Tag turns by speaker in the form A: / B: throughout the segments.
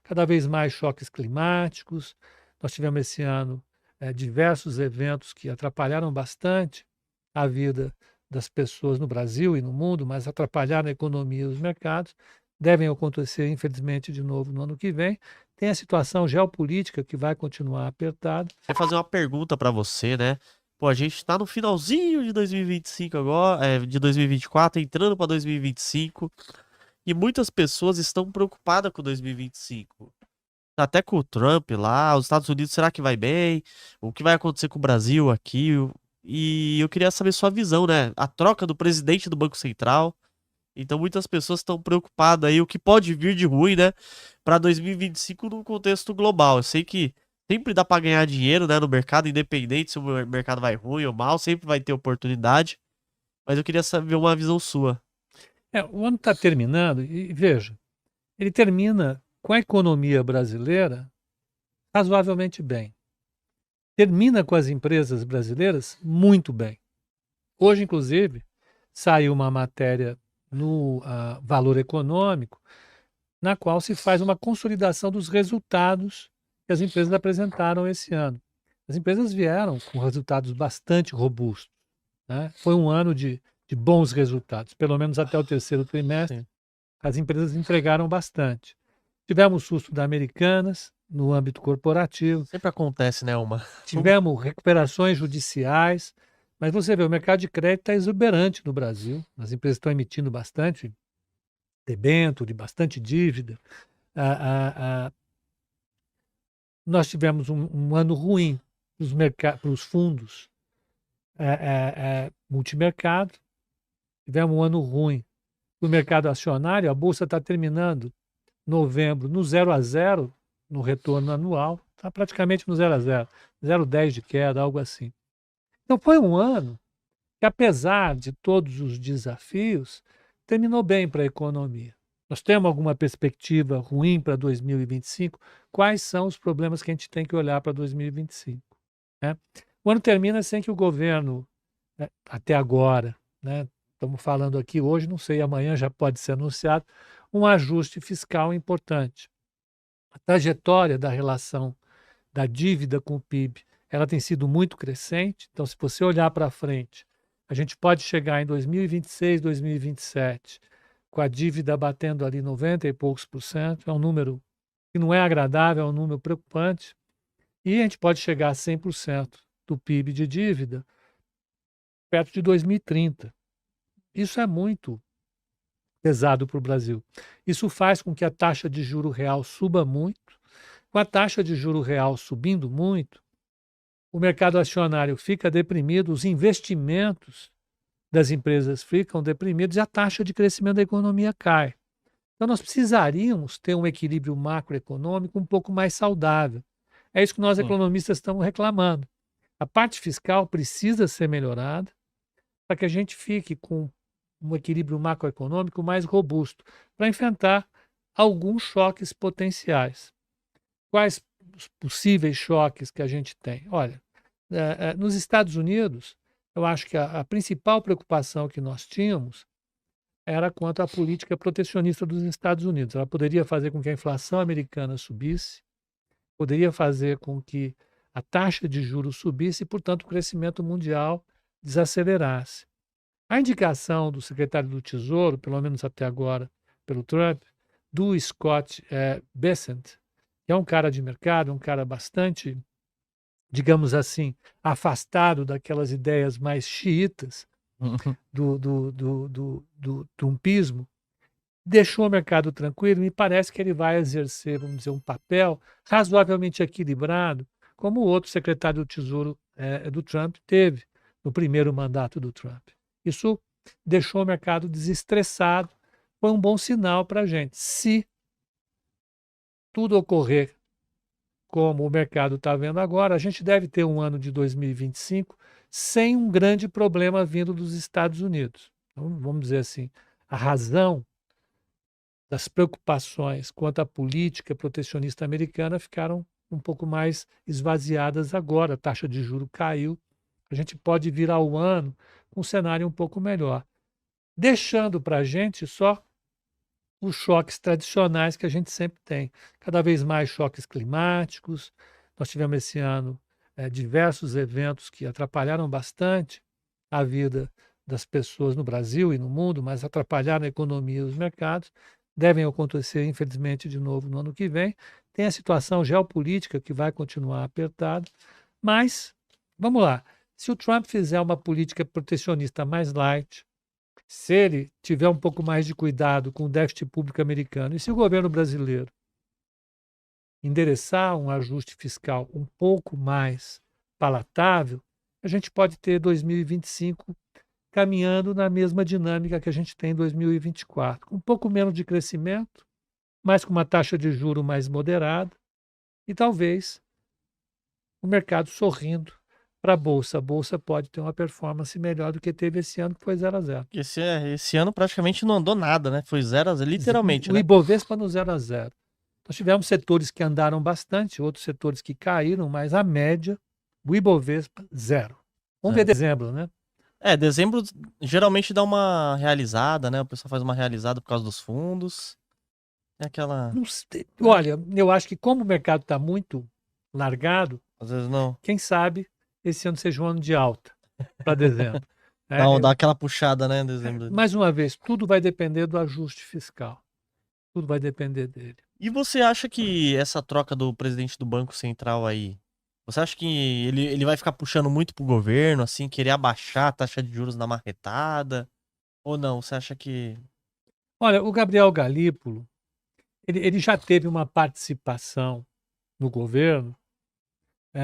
A: cada vez mais choques climáticos. Nós tivemos esse ano diversos eventos que atrapalharam bastante a vida das pessoas no Brasil e no mundo, mas atrapalharam a economia e os mercados. Devem acontecer, infelizmente, de novo no ano que vem. Tem a situação geopolítica que vai continuar apertada.
B: Queria fazer uma pergunta pra você, né? Pô, a gente tá no finalzinho de 2025 agora, de 2024, entrando pra 2025, e muitas pessoas estão preocupadas com 2025. Até com o Trump lá, os Estados Unidos, será que vai bem? O que vai acontecer com o Brasil aqui? E eu queria saber sua visão, né? A troca do presidente do Banco Central. Então muitas pessoas estão preocupadas aí o que pode vir de ruim, né, para 2025 num contexto global. Eu sei que sempre dá para ganhar dinheiro, né, no mercado, independente se o mercado vai ruim ou mal, sempre vai ter oportunidade. Mas eu queria saber uma visão sua.
A: O ano está terminando e veja, ele termina com a economia brasileira razoavelmente bem. Termina com as empresas brasileiras muito bem. Hoje, inclusive, saiu uma matéria no Valor Econômico, na qual se faz uma consolidação dos resultados que as empresas apresentaram esse ano. As empresas vieram com resultados bastante robustos, né? Foi um ano de bons resultados, pelo menos até o terceiro trimestre,
B: Sim.
A: as empresas entregaram bastante. Tivemos susto da Americanas no âmbito corporativo,
B: Sempre acontece, né, uma.
A: tivemos recuperações judiciais, mas você vê, o mercado de crédito está exuberante no Brasil, as empresas estão emitindo bastante debênture, bastante dívida. Ah, ah, ah, nós tivemos um ano ruim para os fundos multimercado, tivemos um ano ruim para o mercado acionário, a Bolsa está terminando novembro no 0 a 0 no retorno anual, está praticamente no 0 a 0, 0,10 de queda, algo assim. Então foi um ano que, apesar de todos os desafios, terminou bem para a economia. Nós temos alguma perspectiva ruim para 2025? Quais são os problemas que a gente tem que olhar para 2025? Né? O ano termina sem que o governo, né, até agora, né, estamos falando aqui hoje, não sei, amanhã já pode ser anunciado, um ajuste fiscal importante. A trajetória da relação da dívida com o PIB, ela tem sido muito crescente. Então, se você olhar para frente, a gente pode chegar em 2026, 2027, com a dívida batendo ali 90 e poucos por cento. É um número que não é agradável, é um número preocupante. E a gente pode chegar a 100% do PIB de dívida perto de 2030. Isso é muito pesado para o Brasil. Isso faz com que a taxa de juro real suba muito. Com a taxa de juro real subindo muito, o mercado acionário fica deprimido, os investimentos das empresas ficam deprimidos e a taxa de crescimento da economia cai. Então, nós precisaríamos ter um equilíbrio macroeconômico um pouco mais saudável. É isso que nós,
B: Sim.
A: economistas, estamos reclamando. A parte fiscal precisa ser melhorada para que a gente fique com um equilíbrio macroeconômico mais robusto para enfrentar alguns choques potenciais. Quais os possíveis choques que a gente tem? Olha, nos Estados Unidos, eu acho que a principal preocupação que nós tínhamos era quanto à política protecionista dos Estados Unidos. Ela poderia fazer com que a inflação americana subisse, poderia fazer com que a taxa de juros subisse e, portanto, o crescimento mundial desacelerasse. A indicação do secretário do Tesouro, pelo menos até agora, pelo Trump, do Scott Bessent, que é um cara de mercado, um cara bastante, digamos assim, afastado daquelas ideias mais xiitas do trumpismo, deixou o mercado tranquilo. Me parece que ele vai exercer, vamos dizer, um papel razoavelmente equilibrado, como o outro secretário do Tesouro do Trump teve no primeiro mandato do Trump. Isso deixou o mercado desestressado, foi um bom sinal para a gente. Se tudo ocorrer como o mercado está vendo agora, a gente deve ter um ano de 2025 sem um grande problema vindo dos Estados Unidos. Então, vamos dizer assim, a razão das preocupações quanto à política protecionista americana ficaram um pouco mais esvaziadas agora. A taxa de juro caiu, a gente pode virar o ano com um cenário um pouco melhor, deixando para a gente só os choques tradicionais que a gente sempre tem. Cada vez mais choques climáticos. Nós tivemos esse ano diversos eventos que atrapalharam bastante a vida das pessoas no Brasil e no mundo, mas atrapalharam a economia e os mercados. Devem acontecer, infelizmente, de novo no ano que vem. Tem a situação geopolítica que vai continuar apertada, mas vamos lá. Se o Trump fizer uma política protecionista mais light, se ele tiver um pouco mais de cuidado com o déficit público americano, e se o governo brasileiro endereçar um ajuste fiscal um pouco mais palatável, a gente pode ter 2025 caminhando na mesma dinâmica que a gente tem em 2024, com um pouco menos de crescimento, mas com uma taxa de juro mais moderada e talvez o mercado sorrindo para a Bolsa. A Bolsa pode ter uma performance melhor do que teve esse ano, que foi 0 a 0.
B: Esse ano praticamente não andou nada, né? Foi 0 a 0, literalmente,
A: O
B: né?
A: Ibovespa no 0 a 0. Nós tivemos setores que andaram bastante, outros setores que caíram, mas a média, o Ibovespa, 0. Vamos ver dezembro, né?
B: Dezembro geralmente dá uma realizada, né? O pessoal faz uma realizada por causa dos fundos. É aquela.
A: Não sei. Olha, eu acho que como o mercado está muito largado,
B: Às vezes não.
A: quem sabe esse ano seja um ano de alta para dezembro.
B: Dá aquela puxada, né? Em dezembro.
A: Mais uma vez, tudo vai depender do ajuste fiscal. Tudo vai depender dele.
B: E você acha que essa troca do presidente do Banco Central aí, você acha que ele vai ficar puxando muito pro governo, assim, querer abaixar a taxa de juros na marretada? Ou não? Você acha que.
A: Olha, o Gabriel Galípolo, ele já teve uma participação no governo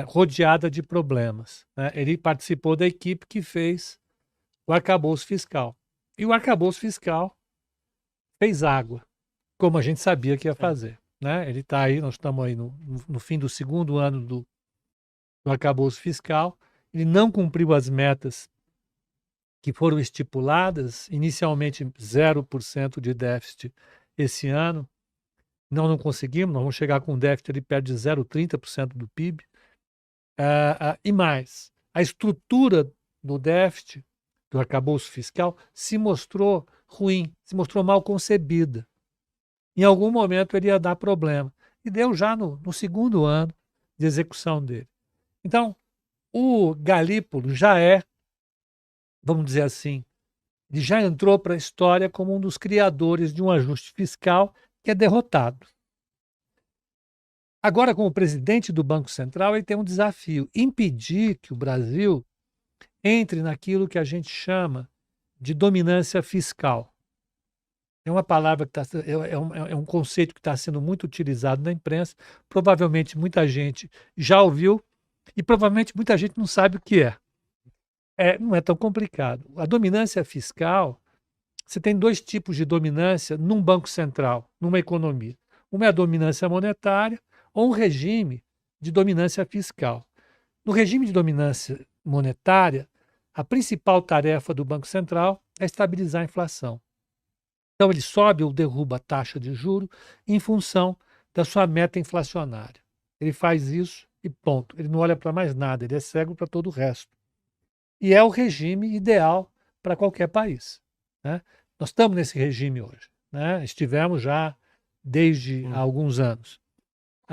A: rodeada de problemas, né? Ele participou da equipe que fez o arcabouço fiscal. E o arcabouço fiscal fez água, como a gente sabia que ia fazer, né? Ele está aí, nós estamos aí no fim do segundo ano do arcabouço fiscal. Ele não cumpriu as metas que foram estipuladas, inicialmente 0% de déficit esse ano. Não conseguimos, nós vamos chegar com um déficit ali perto de 0,30% do PIB. E mais, a estrutura do déficit, do arcabouço fiscal, se mostrou ruim, se mostrou mal concebida. Em algum momento ele ia dar problema. E deu já no segundo ano de execução dele. Então, o Galípolo já vamos dizer assim, ele já entrou para a história como um dos criadores de um ajuste fiscal que é derrotado. Agora, como presidente do Banco Central, ele tem um desafio: impedir que o Brasil entre naquilo que a gente chama de dominância fiscal. É uma palavra que é um conceito que está sendo muito utilizado na imprensa. Provavelmente muita gente já ouviu e provavelmente muita gente não sabe o que é. Não é tão complicado. A dominância fiscal, você tem dois tipos de dominância num banco central, numa economia. Uma é a dominância monetária ou um regime de dominância fiscal. No regime de dominância monetária, a principal tarefa do Banco Central é estabilizar a inflação. Então, ele sobe ou derruba a taxa de juros em função da sua meta inflacionária. Ele faz isso e ponto. Ele não olha para mais nada, ele é cego para todo o resto. E é o regime ideal para qualquer país, né? Nós estamos nesse regime hoje, né? Estivemos já desde há alguns anos.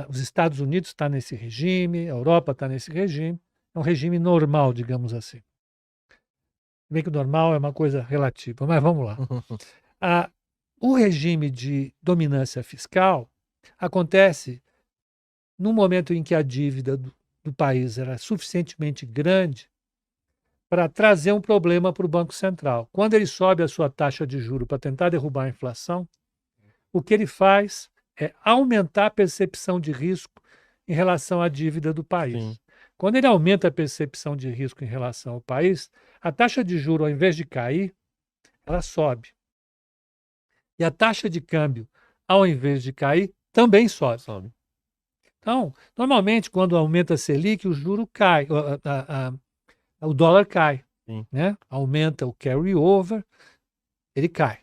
A: Os Estados Unidos estão nesse regime, a Europa está nesse regime. É um regime normal, digamos assim. Bem que o normal é uma coisa relativa, mas vamos lá. O regime de dominância fiscal acontece no momento em que a dívida do país era suficientemente grande para trazer um problema para o Banco Central. Quando ele sobe a sua taxa de juros para tentar derrubar a inflação, o que ele faz é aumentar a percepção de risco em relação à dívida do país. Sim. Quando ele aumenta a percepção de risco em relação ao país, a taxa de juros, ao invés de cair, ela sobe. E a taxa de câmbio, ao invés de cair, também sobe. Então, normalmente, quando aumenta a Selic, o juro cai, o dólar cai, né? Aumenta o carry-over, ele cai.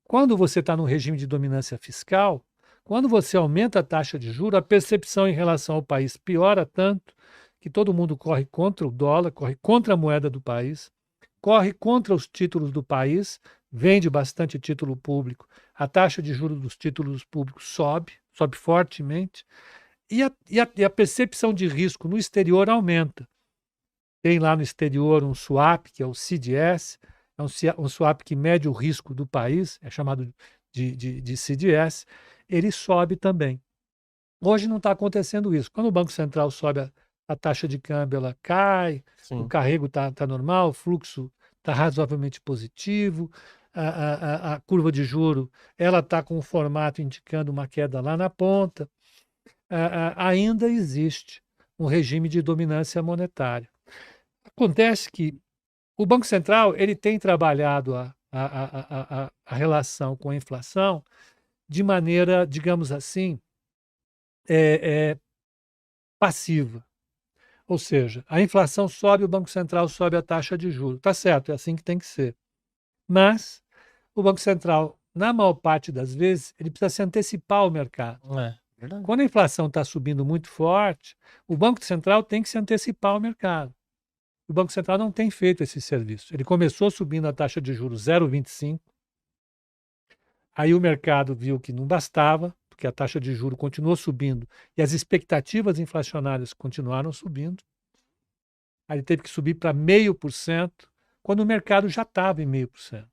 A: Quando você está num regime de dominância fiscal, quando você aumenta a taxa de juros, a percepção em relação ao país piora tanto que todo mundo corre contra o dólar, corre contra a moeda do país, corre contra os títulos do país, vende bastante título público, a taxa de juros dos títulos públicos sobe fortemente, e a percepção de risco no exterior aumenta. Tem lá no exterior um swap, que é o CDS, é um swap que mede o risco do país, é chamado de CDS, ele sobe também. Hoje não está acontecendo isso. Quando o Banco Central sobe a taxa de câmbio, ela cai, o
B: Sim.
A: carrego está normal, o fluxo está razoavelmente positivo, a curva de juro ela está com um formato indicando uma queda lá na ponta. Ainda existe um regime de dominância monetária. Acontece que o Banco Central ele tem trabalhado a relação com a inflação de maneira, digamos assim, passiva. Ou seja, a inflação sobe, o Banco Central sobe a taxa de juros. Tá certo, é assim que tem que ser. Mas o Banco Central, na maior parte das vezes, ele precisa se antecipar ao mercado.
B: Verdade.
A: Quando a inflação está subindo muito forte, o Banco Central tem que se antecipar ao mercado. O Banco Central não tem feito esse serviço. Ele começou subindo a taxa de juros 0,25, aí o mercado viu que não bastava, porque a taxa de juros continuou subindo e as expectativas inflacionárias continuaram subindo. Aí ele teve que subir para 0,5%, quando o mercado já estava em 0,5%.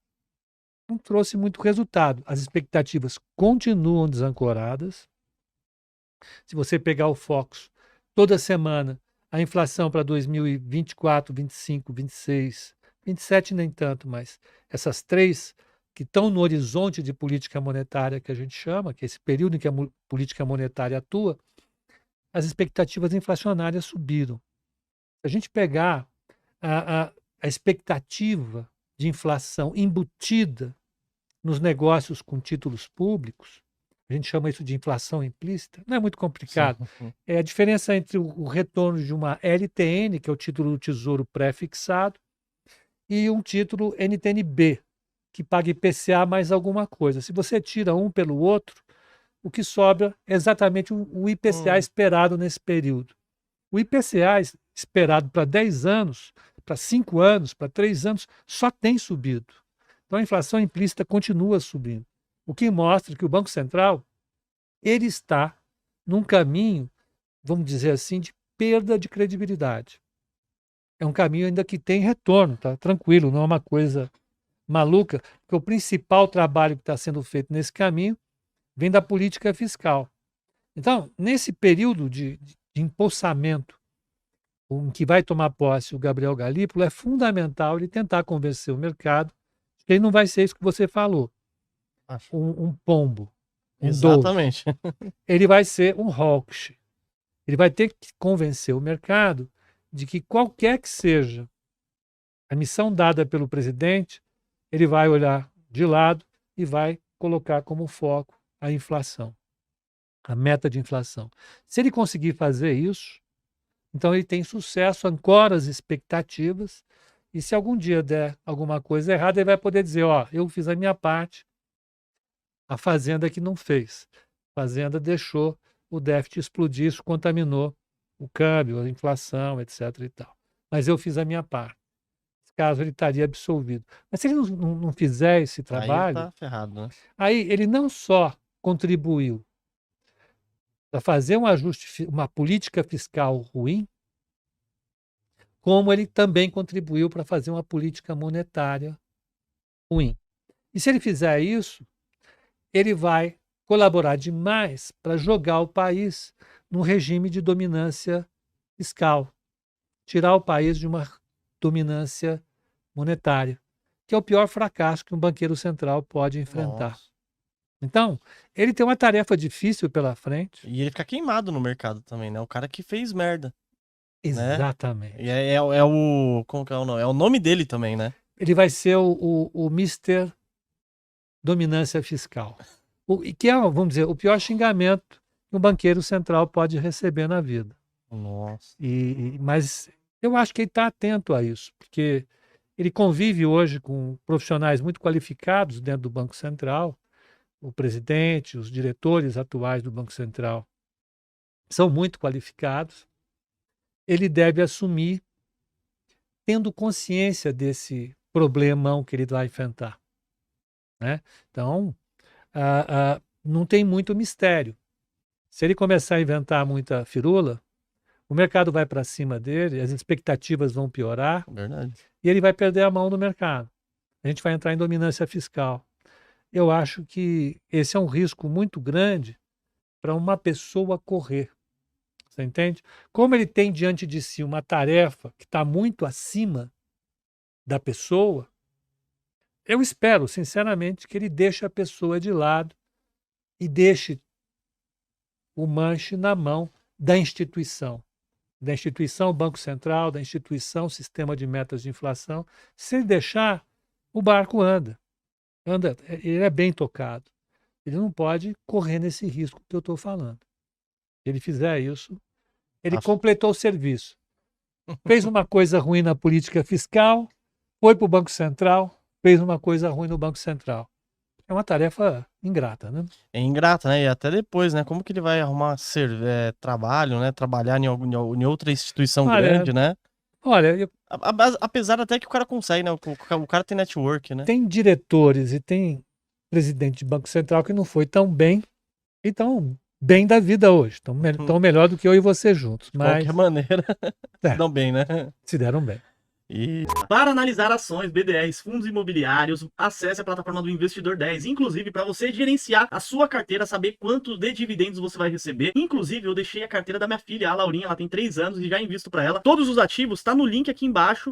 A: Não trouxe muito resultado. As expectativas continuam desancoradas. Se você pegar o Focus, toda semana, a inflação para 2024, 25, 26, 27 nem tanto, mas essas três que estão no horizonte de política monetária que a gente chama, que é esse período em que a política monetária atua, as expectativas inflacionárias subiram. Se a gente pegar a expectativa de inflação embutida nos negócios com títulos públicos, a gente chama isso de inflação implícita, não é muito complicado.
B: Sim.
A: É a diferença entre o retorno de uma LTN, que é o título do Tesouro pré-fixado, e um título NTN-B, que paga IPCA mais alguma coisa. Se você tira um pelo outro, o que sobra é exatamente o IPCA esperado nesse período. O IPCA esperado para 10 anos, para 5 anos, para 3 anos, só tem subido. Então a inflação implícita continua subindo, o que mostra que o Banco Central ele está num caminho, vamos dizer assim, de perda de credibilidade. É um caminho ainda que tem retorno, tá tranquilo, não é uma coisa maluca, porque o principal trabalho que está sendo feito nesse caminho vem da política fiscal. Então, nesse período de empossamento em que vai tomar posse o Gabriel Galípolo, é fundamental ele tentar convencer o mercado que ele não vai ser isso que você falou,
B: Acho.
A: um pombo, um Doge.
B: Exatamente.
A: Ele vai ser um hawkish. Ele vai ter que convencer o mercado de que qualquer que seja a missão dada pelo presidente, ele vai olhar de lado e vai colocar como foco a inflação, a meta de inflação. Se ele conseguir fazer isso, então ele tem sucesso, ancora as expectativas, e se algum dia der alguma coisa errada, ele vai poder dizer, ó, eu fiz a minha parte, a Fazenda que não fez. A Fazenda deixou o déficit explodir, isso contaminou o câmbio, a inflação, etc. e tal. Mas eu fiz a minha parte. Nesse caso, ele estaria absolvido. Mas se ele não fizer esse
B: Aí
A: trabalho,
B: tá ferrado, né?
A: aí ele não só contribuiu para fazer um ajuste, uma política fiscal ruim, como ele também contribuiu para fazer uma política monetária ruim. E se ele fizer isso, ele vai colaborar demais para jogar o país num regime de dominância fiscal, tirar o país de uma dominância monetária, que é o pior fracasso que um banqueiro central pode enfrentar.
B: Nossa.
A: Então, ele tem uma tarefa difícil pela frente.
B: E ele fica queimado no mercado também, né? O cara que fez merda.
A: Exatamente.
B: E é o. Como que é o nome? É o nome dele também, né?
A: Ele vai ser o Mr. Dominância Fiscal. E que é, vamos dizer, o pior xingamento que um banqueiro central pode receber na vida.
B: Nossa.
A: Mas eu acho que ele está atento a isso, porque ele convive hoje com profissionais muito qualificados dentro do Banco Central. O presidente, os diretores atuais do Banco Central são muito qualificados. Ele deve assumir tendo consciência desse problemão que ele vai enfrentar. né? Então, não tem muito mistério. Se ele começar a inventar muita firula, o mercado vai para cima dele, as expectativas vão piorar
B: Verdade.
A: e ele vai perder a mão no mercado. A gente vai entrar em dominância fiscal. Eu acho que esse é um risco muito grande para uma pessoa correr. Você entende? Como ele tem diante de si uma tarefa que está muito acima da pessoa, eu espero, sinceramente, que ele deixe a pessoa de lado e deixe o manche na mão da instituição. Da instituição Banco Central, da instituição Sistema de Metas de Inflação. Se ele deixar, o barco anda. Ele é bem tocado. Ele não pode correr nesse risco que eu estou falando. Se ele fizer isso, ele
B: Aff.
A: completou o serviço. Fez uma coisa ruim na política fiscal, foi para o Banco Central, fez uma coisa ruim no Banco Central. É uma tarefa ingrata, né?
B: É ingrata, né? E até depois, né? Como que ele vai arrumar trabalho, né? Trabalhar em outra instituição grande, né?
A: Olha,
B: Apesar até que o cara consegue, né? O cara tem network, né?
A: tem diretores e tem presidente de Banco Central que não foi tão bem e tão bem da vida hoje. Tão melhor do que eu e você juntos.
B: De
A: Mas
B: qualquer maneira, se
A: É.
B: dão bem, né?
A: se deram bem.
B: E
C: Para analisar ações, BDRs, fundos imobiliários, acesse a plataforma do Investidor 10. Inclusive, para você gerenciar a sua carteira, saber quantos de dividendos você vai receber. Inclusive, eu deixei a carteira da minha filha, a Laurinha, ela tem 3 anos e já invisto para ela. Todos os ativos tá no link aqui embaixo.